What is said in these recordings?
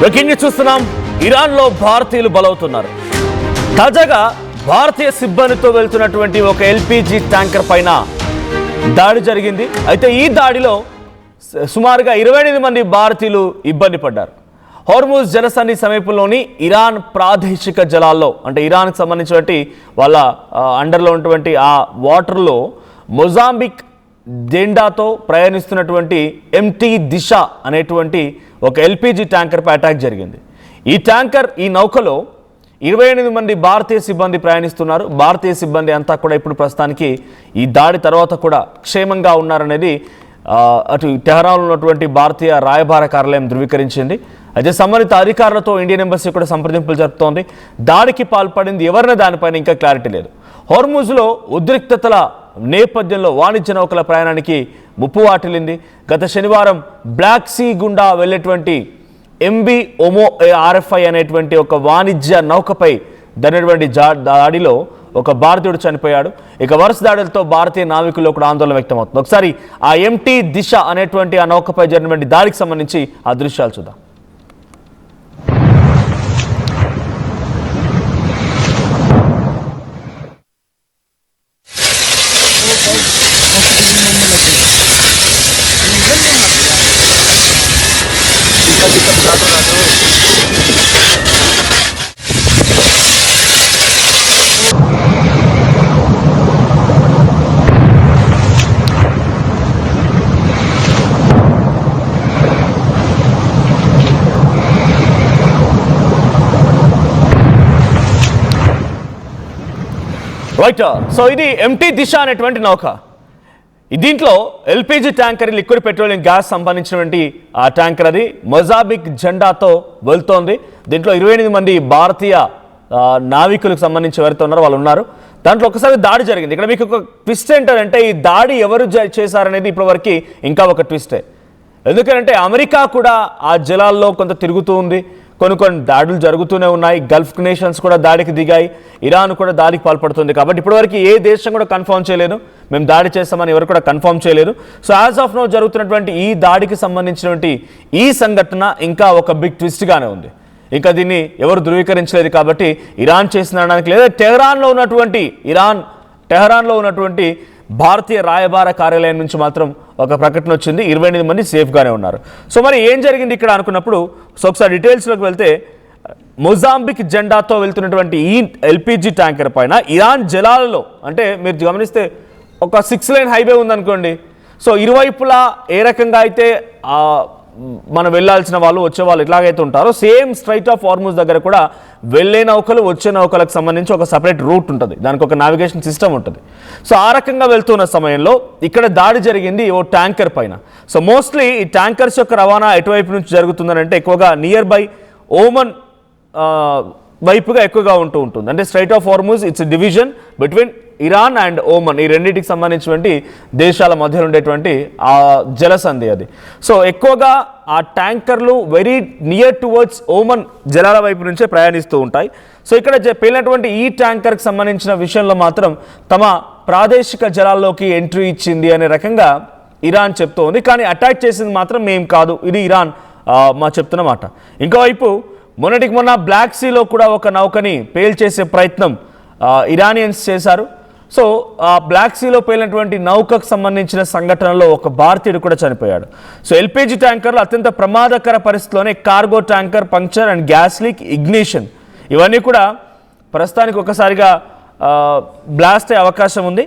Breaking news చూస్తున్నాం. ఇరాన్లో భారతీయులు బలవుతున్నారు. తాజాగా భారతీయ సిబ్బందితో వెళ్తున్నటువంటి ఒక ఎల్పీజీ ట్యాంకర్ పైన దాడి జరిగింది. అయితే ఈ దాడిలో సుమారుగా 28 మంది భారతీయులు ఇబ్బంది పడ్డారు. హోర్ముజ్ జలసంధి సమీపంలోని ఇరాన్ ప్రాదేశిక జలాల్లో, అంటే ఇరాన్కి సంబంధించినటువంటి వాళ్ళ అండర్లో ఉన్నటువంటి ఆ వాటర్లో మొజాంబిక్ జెండాతో ప్రయాణిస్తున్నటువంటి ఎంటీ దిశ అనేటువంటి ఒక ఎల్పీజీ ట్యాంకర్పై అటాక్ జరిగింది. ఈ నౌకలో 28 మంది భారతీయ సిబ్బంది ప్రయాణిస్తున్నారు. భారతీయ సిబ్బంది అంతా కూడా ఇప్పుడు ప్రస్తుతానికి ఈ దాడి తర్వాత కూడా క్షేమంగా ఉన్నారనేది అటు టెహరాన్లో ఉన్నటువంటి భారతీయ రాయబార కార్యాలయం ధృవీకరించింది. అయితే సంబంధిత అధికారులతో ఇండియన్ ఎంబసీ కూడా సంప్రదింపులు జరుపుతోంది. దాడికి పాల్పడింది ఎవరిన దానిపైన ఇంకా క్లారిటీ లేదు. హోర్ముజ్లో ఉద్రిక్తతల నేపథ్యంలో వాణిజ్య నౌకల ప్రయాణానికి ముప్పు వాటిల్లింది. గత శనివారం బ్లాక్ సీ గుండా వెళ్ళేటువంటి ఎంబీ ఒమో ఆర్ఎఫ్ఐ అనేటువంటి ఒక వాణిజ్య నౌకపై జరిగినటువంటి దాడిలో ఒక భారతీయుడు చనిపోయాడు. ఇక వరుస దాడులతో భారతీయ నావికుల్లో కూడా ఆందోళన వ్యక్తమవుతుంది. ఒకసారి ఆ ఎంటీ దిశ అనేటువంటి ఆ నౌకపై జరిగినటువంటి దాడికి సంబంధించి ఆ దృశ్యాలు చూద్దాం. రైట్. సో ఇది ఎంటీ దిశ అనేటువంటి నౌక. దీంట్లో LPG tanker, liquid petroleum gas సంబంధించినటువంటి ఆ ట్యాంకర్ అది మొజాంబిక్ జెండాతో వెళ్తోంది. దీంట్లో 28 మంది భారతీయ నావికులకు సంబంధించి ఎవరైతే ఉన్నారో వాళ్ళు ఉన్నారు. దాంట్లో ఒకసారి దాడి జరిగింది. ఇక్కడ మీకు ఒక ట్విస్ట్ ఏంటంటే ఈ దాడి ఎవరు చేశారనేది ఇప్పటివరకు ఇంకా ఒక ట్విస్టే. ఎందుకంటే అమెరికా కూడా ఆ జలాల్లో కొంత తిరుగుతూ ఉంది. కొన్ని దాడులు జరుగుతూనే ఉన్నాయి. గల్ఫ్ నేషన్స్ కూడా దాడికి దిగాయి. ఇరాన్ కూడా దాడికి పాల్పడుతుంది. కాబట్టి ఇప్పటివరకు ఏ దేశం కూడా కన్ఫర్మ్ చేయలేదు మేము దాడి చేస్తామని ఎవరు కూడా కన్ఫర్మ్ చేయలేదు. సో యాజ్ ఆఫ్ నో జరుగుతున్నటువంటి ఈ దాడికి సంబంధించినటువంటి ఈ సంఘటన ఇంకా ఒక బిగ్ ట్విస్ట్గానే ఉంది. ఇంకా దీన్ని ఎవరు ధృవీకరించలేదు. కాబట్టి ఇరాన్ చేసిన అనడానికి లేదా టెహరాన్లో ఉన్నటువంటి భారతీయ రాయబార కార్యాలయం నుంచి మాత్రం ఒక ప్రకటన వచ్చింది. 28 మంది సేఫ్గానే ఉన్నారు. సో మరి ఏం జరిగింది ఇక్కడ అనుకున్నప్పుడు ఒకసారి డీటెయిల్స్లోకి వెళ్తే మొజాంబిక్ జెండాతో వెళ్తున్నటువంటి ఈ ఎల్పీజీ ట్యాంకర్ పైన ఇరాన్ జలాలలో, అంటే మీరు గమనిస్తే ఒక 6 లైన్ హైవే ఉందనుకోండి. సో ఇరువైపులా ఏ రకంగా అయితే మనం వెళ్ళాల్సిన వాళ్ళు వచ్చే వాళ్ళు ఎట్లాగైతే ఉంటారో సేమ్ స్ట్రైట్ ఆఫ్ హార్ముజ్ దగ్గర కూడా వెళ్ళే నౌకలు వచ్చే నౌకలకు సంబంధించి ఒక సపరేట్ రూట్ ఉంటుంది. దానికి ఒక నావిగేషన్ సిస్టమ్ ఉంటుంది. సో ఆ రకంగా వెళ్తున్న సమయంలో ఇక్కడ దాడి జరిగింది ఓ ట్యాంకర్ పైన. సో మోస్ట్లీ ఈ ట్యాంకర్స్ యొక్క రవాణా ఎటువైపు నుంచి జరుగుతుందని అంటే ఎక్కువగా నియర్ బై ఓమన్ వైపుగా ఎక్కువగా ఉంటుంది. అంటే strait of Hormuz its division between Iran and Oman, ఈ రెండింటికి సంబంధించినటువంటి దేశాల మధ్యలో ఉండేటువంటి ఆ జలసంధి అది. సో ఎక్కువగా ఆ ట్యాంకర్లు వెరీ నియర్ టువర్డ్స్ ఓమన్ జలాల వైపు నుంచే ప్రయాణిస్తూ ఉంటాయి. సో ఇక్కడ పేలినటువంటి ఈ ట్యాంకర్కి సంబంధించిన విషయంలో మాత్రం తమ ప్రాదేశిక జలాల్లోకి ఎంట్రీ ఇచ్చింది అనే రకంగా ఇరాన్ చెప్తూ ఉంది. కానీ అటాక్ చేసింది మాత్రం మేం కాదు, ఇది ఇరాన్ మా చెప్తున్న మాట. ఇంకోవైపు మొన్న బ్లాక్ సీలో కూడా ఒక నౌకని పేల్చేసే ప్రయత్నం ఇరానియన్స్ చేశారు. సో ఆ బ్లాక్ సీలో పేలినటువంటి నౌకకు సంబంధించిన సంఘటనలో ఒక భారతీయుడు కూడా చనిపోయాడు. సో ఎల్పీజీ ట్యాంకర్లు అత్యంత ప్రమాదకర పరిస్థితిలోనే cargo tanker puncture and gas leak, ignition ఇవన్నీ కూడా ప్రస్తుతానికి ఒకసారిగా బ్లాస్ట్ అయ్యే అవకాశం ఉంది.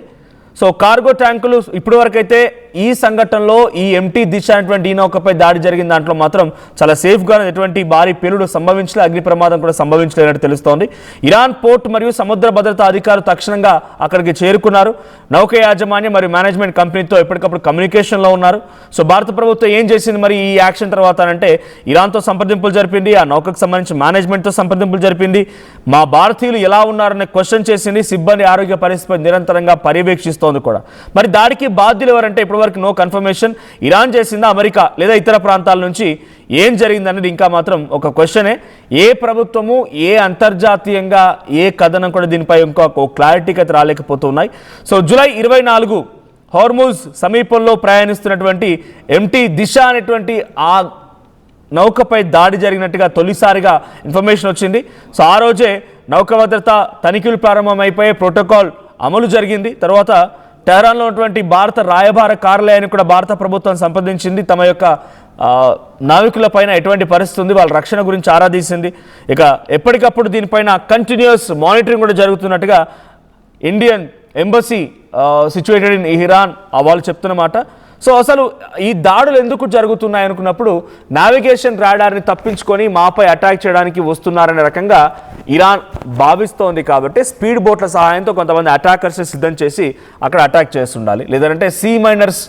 సో కార్గో ట్యాంకులు ఇప్పటివరకైతే ఈ సంఘటనలో ఈ ఎంటీ దిశ అనేటువంటి ఈ నౌకపై దాడి జరిగిన దాంట్లో మాత్రం చాలా సేఫ్గా ఎటువంటి భారీ పేలుడు సంభవించలేదు, అగ్ని ప్రమాదం కూడా సంభవించలేనట్టు తెలుస్తోంది. ఇరాన్ పోర్ట్ మరియు సముద్ర భద్రతా అధికారులు తక్షణంగా అక్కడికి చేరుకున్నారు. నౌక యాజమాన్యం మరియు మేనేజ్మెంట్ కంపెనీతో ఎప్పటికప్పుడు కమ్యూనికేషన్లో ఉన్నారు. సో భారత ప్రభుత్వం ఏం చేసింది మరి ఈ యాక్షన్ తర్వాత అంటే ఇరాన్తో సంప్రదింపులు జరిపింది, ఆ నౌకకు సంబంధించి మేనేజ్మెంట్తో సంప్రదింపులు జరిపింది, మా భారతీయులు ఎలా ఉన్నారనే క్వశ్చన్ చేసింది, సిబ్బంది ఆరోగ్య పరిస్థితిపై నిరంతరంగా పర్యవేక్షిస్తోంది కూడా. మరి దాడికి బాధ్యులు ఎవరంటే ఇప్పటివరకు నో కన్ఫర్మేషన్. ఇరాన్ చేసిందా, అమెరికా లేదా ఇతర ప్రాంతాల నుంచి ఏం జరిగిందనేది ఇంకా మాత్రం ఒక క్వశ్చనే. ఏ ప్రభుత్వము ఏ అంతర్జాతీయంగా ఏ కథనం కూడా దీనిపై ఇంకా క్లారిటీకి అయితే రాలేకపోతున్నాయి. సో జూలై 24 హార్ముజ్ సమీపంలో ప్రయాణిస్తున్నటువంటి ఎంటీ దిశ అనేటువంటి ఆ నౌకపై దాడి జరిగినట్టుగా తొలిసారిగా ఇన్ఫర్మేషన్ వచ్చింది. సో ఆ రోజే నౌక భద్రత తనిఖీలు ప్రారంభమైపోయి ప్రోటోకాల్ అమలు జరిగింది. తర్వాత టెహరాన్లో ఉన్నటువంటి భారత రాయబార కార్యాలయాన్ని కూడా భారత ప్రభుత్వం సంప్రదించింది. తమ యొక్క నావికుల పైన ఎటువంటి పరిస్థితి ఉంది, వాళ్ళ రక్షణ గురించి ఆరాధించింది. ఇక ఎప్పటికప్పుడు దీనిపైన కంటిన్యూస్ మానిటరింగ్ కూడా జరుగుతున్నట్టుగా Indian embassy situated in Iran వాళ్ళు చెప్తున్నమాట. సో అసలు ఈ దాడులు ఎందుకు జరుగుతున్నాయి అనుకున్నప్పుడు నావిగేషన్ రాడార్ని తప్పించుకొని మాపై అటాక్ చేయడానికి వస్తున్నారనే రకంగా ఇరాన్ భావిస్తోంది. కాబట్టి స్పీడ్ బోట్ల సహాయంతో కొంతమంది అటాకర్స్ సిద్ధం చేసి అక్కడ అటాక్ చేస్తుండాలి. లేదంటే సీ మైనర్స్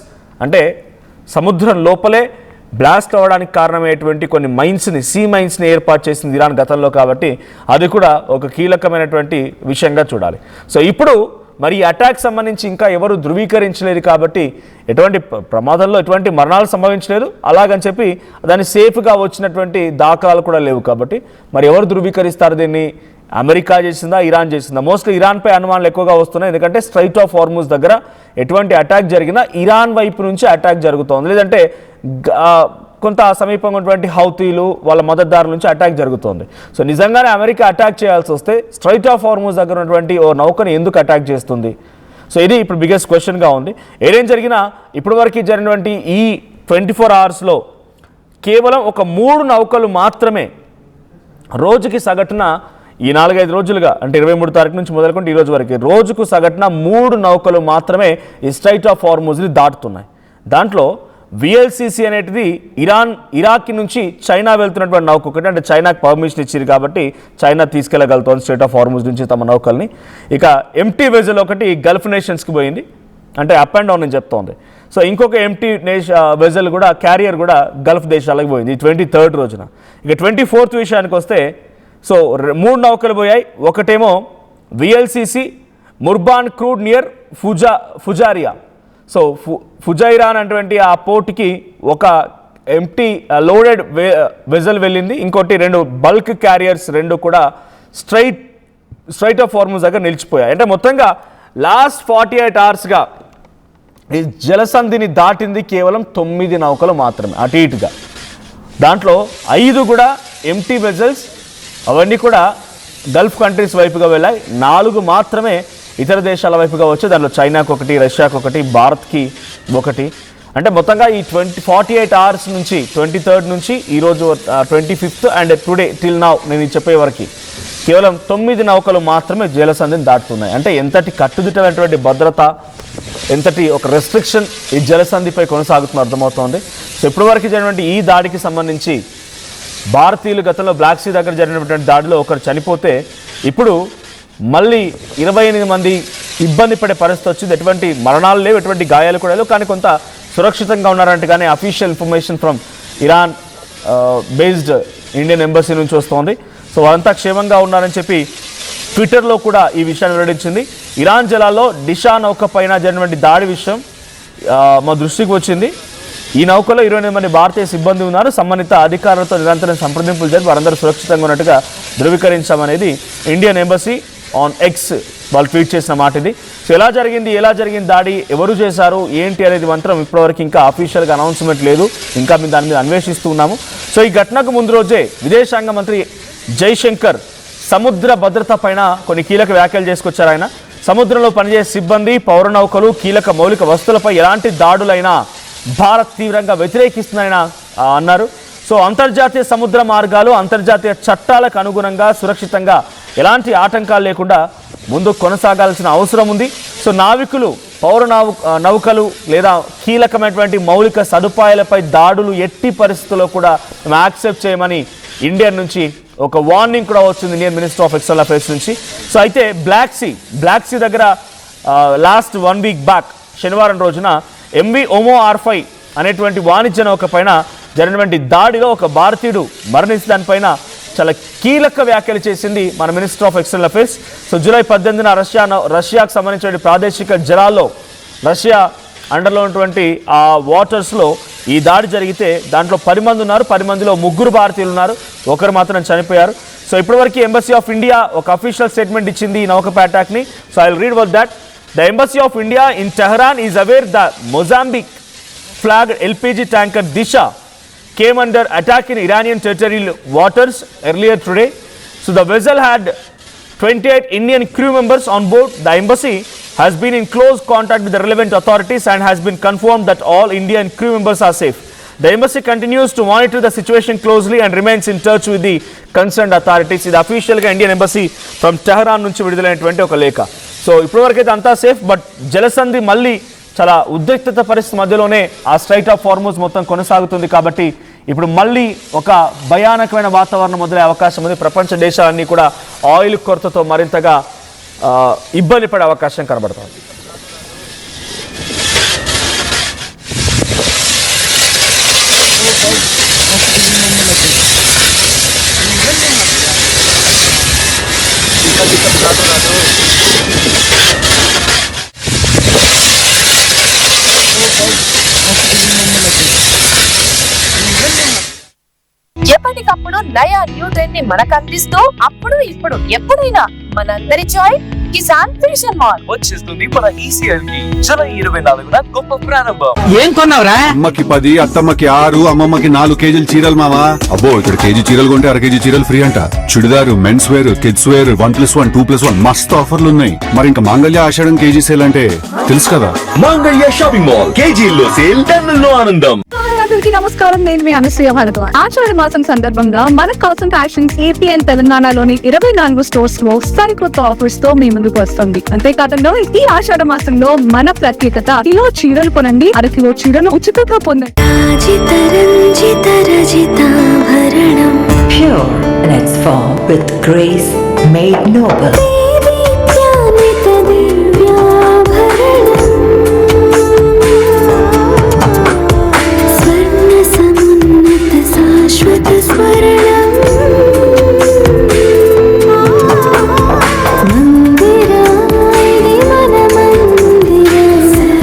అంటే సముద్రం లోపలే బ్లాస్ట్ అవ్వడానికి కారణమయ్యేటువంటి కొన్ని సీ మైన్స్ని ఏర్పాటు చేసింది ఇరాన్ గతంలో. కాబట్టి అది కూడా ఒక కీలకమైనటువంటి విషయంగా చూడాలి. సో ఇప్పుడు మరి ఈ అటాక్ సంబంధించి ఇంకా ఎవరు ధృవీకరించలేదు కాబట్టి ఎటువంటి ప్రమాదంలో ఎటువంటి మరణాలు సంభవించలేదు. అలాగని చెప్పి దాన్ని సేఫ్గా వచ్చినటువంటి దాఖలాలు కూడా లేవు. కాబట్టి మరి ఎవరు ధృవీకరిస్తారు దీన్ని? అమెరికా చేసిందా, ఇరాన్ చేసిందా? మోస్ట్లీ ఇరాన్పై అనుమానాలు ఎక్కువగా వస్తున్నాయి. ఎందుకంటే స్ట్రైట్ ఆఫ్ హార్ముజ్ దగ్గర ఎటువంటి అటాక్ జరిగినా ఇరాన్ వైపు నుంచి అటాక్ జరుగుతోంది. లేదంటే కొంత సమీపంగా ఉన్నటువంటి హౌతీలు వాళ్ళ మద్దతుదారుల నుంచి అటాక్ జరుగుతోంది. సో నిజంగానే అమెరికా అటాక్ చేయాల్సి వస్తే స్ట్రైట్ ఆఫ్ హార్ముజ్ దగ్గర ఉన్నటువంటి ఓ నౌకను ఎందుకు అటాక్ చేస్తుంది? సో ఇది ఇప్పుడు బిగ్గెస్ట్ క్వశ్చన్గా ఉంది. ఏదేం జరిగినా ఇప్పటి వరకు జరిగినటువంటి ఈ 24 అవర్స్లో కేవలం ఒక 3 నౌకలు మాత్రమే రోజుకి సగటున ఈ 4-5 రోజులుగా అంటే 23 తారీఖు నుంచి మొదలుకుంటే ఈ రోజు వరకు రోజుకు సగటున 3 నౌకలు మాత్రమే ఈ స్ట్రైట్ ఆఫ్ హార్ముజ్ని దాటుతున్నాయి. దాంట్లో విఎల్సిసి అనేటిది ఇరాక్ నుంచి చైనా వెళ్తున్నటువంటి నౌక ఒకటి. అంటే చైనాకి పర్మిషన్ ఇచ్చింది కాబట్టి చైనా తీసుకెళ్ళగలుగుతుంది స్ట్రైట్ ఆఫ్ హార్ముజ్ నుంచి తమ నౌకల్ని. ఇక ఎంటీ వెజల్ ఒకటి గల్ఫ్ నేషన్స్కి పోయింది, అంటే అప్ అండ్ డౌన్ అని చెప్తోంది. సో ఇంకొక ఎంటీ వెజల్ కూడా క్యారియర్ కూడా గల్ఫ్ దేశాలకు పోయింది 23rd రోజున. ఇక 24th విషయానికి వస్తే సో 3 నౌకలు పోయాయి. ఒకటేమో VLCC Murban crude near Fujairah. So Fujairah అనేటువంటి ఆ పోర్ట్కి ఒక ఎంటీ లోడెడ్ వెజల్ వెళ్ళింది. ఇంకోటి 2 బల్క్ క్యారియర్స్ 2 కూడా స్ట్రైట్ ఆఫ్ హార్ముజ్ దగ్గర నిలిచిపోయాయి. అంటే మొత్తంగా లాస్ట్ 48 అవర్స్గా ఈ జలసంధిని దాటింది కేవలం 9 నౌకలు మాత్రమే అటు ఇటుగా. దాంట్లో 5 కూడా ఎంటీ వెజల్స్, అవన్నీ కూడా గల్ఫ్ కంట్రీస్ వైపుగా వెళ్ళాయి. 4 మాత్రమే ఇతర దేశాల వైపుగా వచ్చి దాంట్లో చైనాకు ఒకటి, రష్యాకు ఒకటి, భారత్కి ఒకటి. అంటే మొత్తంగా ఈ 48 అవర్స్ నుంచి 23rd నుంచి ఈరోజు 25th and today till now నేను చెప్పే వరకు కేవలం 9 నౌకలు మాత్రమే జలసంధిని దాటుతున్నాయి. అంటే ఎంతటి కట్టుదిట్టమైనటువంటి భద్రత, ఎంతటి ఒక రెస్ట్రిక్షన్ ఈ జలసంధిపై కొనసాగుతున్న అర్థమవుతోంది. సో ఇప్పటి వరకు జరిగినటువంటి ఈ దాడికి సంబంధించి భారతీయులు గతంలో బ్లాక్ సీ దగ్గర జరిగినటువంటి దాడిలో ఒకరు చనిపోతే ఇప్పుడు మళ్ళీ 28 మంది ఇబ్బంది పడే పరిస్థితి వచ్చింది. ఎటువంటి మరణాలు లేవు, ఎటువంటి గాయాలు కూడా లేవు, కానీ కొంత సురక్షితంగా ఉన్నారంటేగానే official information from Iran based Indian embassy నుంచి వస్తోంది. సో వాళ్ళంతా క్షేమంగా ఉన్నారని చెప్పి ట్విట్టర్లో కూడా ఈ విషయాన్ని వెల్లడించింది. ఇరాన్ జలాల్లో డిషా నౌక పైన జరిగినటువంటి దాడి విషయం మా దృష్టికి వచ్చింది. ఈ నౌకలో 28 మంది భారతీయ సిబ్బంది ఉన్నారు. సంబంధిత అధికారులతో నిరంతరం సంప్రదింపులు జరిపి వారందరూ సురక్షితంగా ఉన్నట్టుగా ధృవీకరించామనేది ఇండియన్ ఎంబసీ ఆన్ ఎక్స్ వాళ్ళు ట్వీట్ చేసిన మాట ఇది. సో ఎలా జరిగింది దాడి, ఎవరు చేశారు, ఏంటి అనేది మాత్రం ఇప్పటివరకు ఇంకా అఫీషియల్గా అనౌన్స్మెంట్ లేదు. ఇంకా మేము దాని మీద అన్వేషిస్తూ ఉన్నాము. సో ఈ ఘటనకు ముందు రోజే విదేశాంగ మంత్రి జైశంకర్ సముద్ర భద్రత పైన కొన్ని కీలక వ్యాఖ్యలు చేసుకొచ్చారు. ఆయన సముద్రంలో పనిచేసే సిబ్బంది, పౌర నౌకలు, కీలక మౌలిక వస్తువులపై ఎలాంటి దాడులైనా భారత్ తీవ్రంగా వ్యతిరేకిస్తుందని అన్నారు. సో అంతర్జాతీయ సముద్ర మార్గాలు అంతర్జాతీయ చట్టాలకు అనుగుణంగా సురక్షితంగా ఎలాంటి ఆటంకాలు లేకుండా ముందు కొనసాగాల్సిన అవసరం ఉంది. సో నావికులు, పౌర నౌకలు లేదా కీలకమైనటువంటి మౌలిక సదుపాయాలపై దాడులు ఎట్టి పరిస్థితుల్లో కూడా మేము యాక్సెప్ట్ చేయమని ఇండియా నుంచి ఒక వార్నింగ్ కూడా వచ్చింది Indian minister of external affairs నుంచి. సో అయితే బ్లాక్ సీ దగ్గర లాస్ట్ 1 వీక్ బ్యాక్ శనివారం రోజున ఎంవి ఓమో R5 అనేటువంటి వాణిజ్య నౌక పైన జరిగినటువంటి దాడిలో ఒక భారతీయుడు మరణించి దానిపైన చాలా కీలక వ్యాఖ్యలు చేసింది మన minister of external affairs. So July 18న రష్యాకు సంబంధించిన ప్రాదేశిక జలాల్లో రష్యా అండర్లో ఉన్నటువంటి ఆ వాటర్స్లో ఈ దాడి జరిగితే దాంట్లో 10 మంది ఉన్నారు. 10 మందిలో 3 భారతీయులు ఉన్నారు, ఒకరు మాత్రం చనిపోయారు. సో ఇప్పటివరకు ఎంబసీ ఆఫ్ ఇండియా ఒక అఫీషియల్ స్టేట్మెంట్ ఇచ్చింది ఈ నౌకపై అటాక్ని. So I will read over that. The Embassy of India in Tehran is aware that Mozambique flagged LPG tanker Disha came under attack in Iranian territorial waters earlier today. So the vessel had 28 Indian crew members on board. The embassy has been in close contact with the relevant authorities and has been confirmed that all Indian crew members are safe. The embassy continues to monitor the situation closely and remains in touch with the concerned authorities. ఇది అఫీషియల్గా Indian embassy from Tehran నుంచి విడుదలైనటువంటి ఒక లేఖ. So ఇప్పటివరకైతే అంతా safe, but జలసంధి మళ్ళీ చాలా ఉద్రిక్తత పరిస్థితి మధ్యలోనే ఆ స్ట్రైట్ ఆఫ్ హార్మోజ్ మొత్తం కొనసాగుతుంది. కాబట్టి ఇప్పుడు మళ్ళీ ఒక భయానకమైన వాతావరణం మొదలయ్యే అవకాశం ఉంది. ప్రపంచ దేశాలన్నీ కూడా ఆయిల్ కొరతతో మరింతగా ఇబ్బంది పడే అవకాశం కనబడుతుంది. ఎప్పటికప్పుడు నయా న్యూ ట్రెండ్ ని మనకు అందిస్తూ అప్పుడు ఇప్పుడు ఎప్పుడైనా మనందరి చాయిస్ కిసాన్ ఫ్యాషన్ మాల్ వచ్చేస్తుంది మన ఈసీఎల్ కి జూలై 24న గొప్ప ప్రారంభం. ఏం కొన్నావురా? అమ్మకి 10, అత్తమ్మకి 6, అమ్మమ్మకి 4 కేజీలు చీరలు మావా. అబ్బో ఇక్కడ కేజీ చీరలు కొంటే 1/2 కేజీ చీరలు ఫ్రీ అంట. Churidar, men's wear, kids wear 1+1, 2+1 మస్తు ఆఫర్లు ఉన్నాయి. మరి ఇంకా మాంగళ్య ఆషాఢం కేజీ సేల్ అంటే తెలుసు కదా. మాంగళ్య షాపింగ్ మాల్ కేజీల్లో సేల్, టన్నుల్లో ఆనందం. అందరికీ నమస్కారం, నేను మీ అనసూయ భారద్వాజ్. ఆషాఢ మాసం సందర్భంగా మన కాసన్ ఫ్యాషన్స్ ఏపీ అండ్ తెలంగాణలోని 24 స్టోర్స్ లో సరికొత్త ఆఫర్స్ తో మీ ముందుకు వస్తుంది. అంతేకాదంలో ఈ ఆషాఢ మాసంలో మన ప్రత్యేకత, కిలో చీరలు కొనండి, 1/2 కిలో చీరను ఉచితంగా పొందండి. Pure in its form with grace made noble.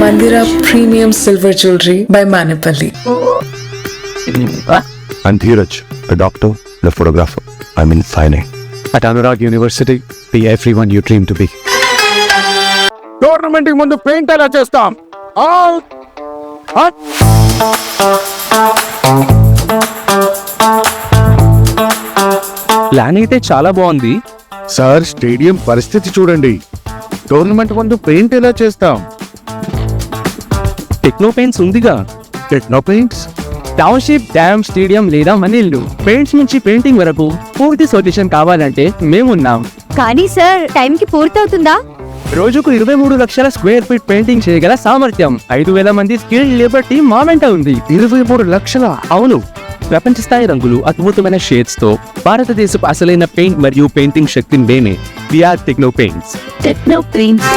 Mandira Premium Silver Jewelry by Manipali. I'm Dheeraj, a doctor, a photographer. I'm in fine art. At Anurag University, be everyone you dream to be. Tournament కి ముందు paint ఎలా చేస్తాం? Plan అయితే చాలా బాగుంది sir, stadium పరిస్థితి చూడండి. Tournament ముందు పెయింట్ ఎలా చేస్తాం? టెక్నో పెయింట్స్ ఉందిగా. Techno paints, township, dam, stadium లేదా మనీళ్లు, పెయింట్స్ నుంచి పెయింటింగ్ వరకు పూర్తి సొల్యూషన్ కావాలంటే మేమున్నాం. కానీ సార్, టైం కి పూర్తవుతుందా? రోజుకు 23 లక్షల స్క్వేర్ ఫీట్ పెయింటింగ్ చేయగల సామర్థ్యం, 5,000 మంది స్కిల్డ్ లేబర్ టీమ్ మా వెంట ఉంది. 23 లక్షల? అవును, ప్రపంచ స్థాయి రంగులు, అద్భుతమైన షేడ్స్ తో భారతదేశపు అసలైన పెయింట్ మరియు పెయింటింగ్ శక్తిని మేమే. VR Techno Paints. Techno paints.